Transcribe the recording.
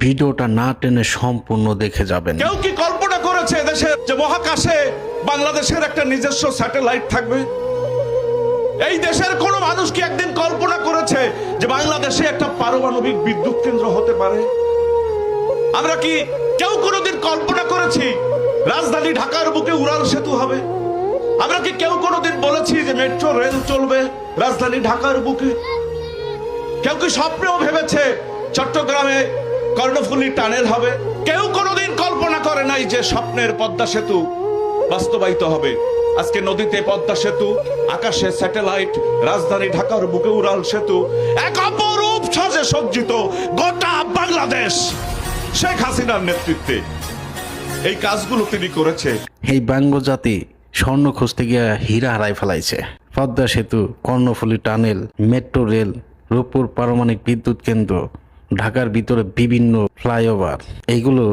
ভিডিওটা না টেনে সম্পূর্ণ দেখে যাবেন। কেউ কি কল্পনা করেছে দেশের যে মহাকাশে বাংলাদেশের একটা নিজস্ব স্যাটেলাইট থাকবে? এই দেশের কোন মানুষ কি একদিন কল্পনা করেছে যে বাংলাদেশে একটা পারমাণবিক বিদ্যুৎ কেন্দ্র হতে পারে? আমরা কি কেউ কোনোদিন কল্পনা করেছি রাজধানী ঢাকার বুকে উড়াল সেতু হবে? আমরা কি কেউ কোনোদিন বলেছি যে মেট্রো রেল চলবে রাজধানী ঢাকার বুকে? কেউ কি স্বপ্নেও ভেবেছে চট্টগ্রামে কর্ণফুলী টানেল হবে? কেউ কোনোদিন কল্পনা করে নাই যে স্বপ্নের পদ্মা সেতু বাস্তবায়িত হবে। আজকে নদীতে পদ্মা সেতু, আকাশে স্যাটেলাইট, রাজধানী ঢাকার বুকে উড়াল সেতু, এক অপরূপ সাজে সজ্জিত গোটা বাংলাদেশ শেখ হাসিনার নেতৃত্বে এই কাজগুলো তিনি করেছে। এই বাঙ্গ জাতি স্বর্ণ খুঁজতে গিয়ে হীরা হারাই ফেলাইছে। পদ্মা সেতু, Karnaphuli tunnel, metro rail, Rooppur পারমাণবিক বিদ্যুৎ কেন্দ্র, ঢাকার ভিতরে বিভিন্ন ফ্লাইওভার, এইগুলো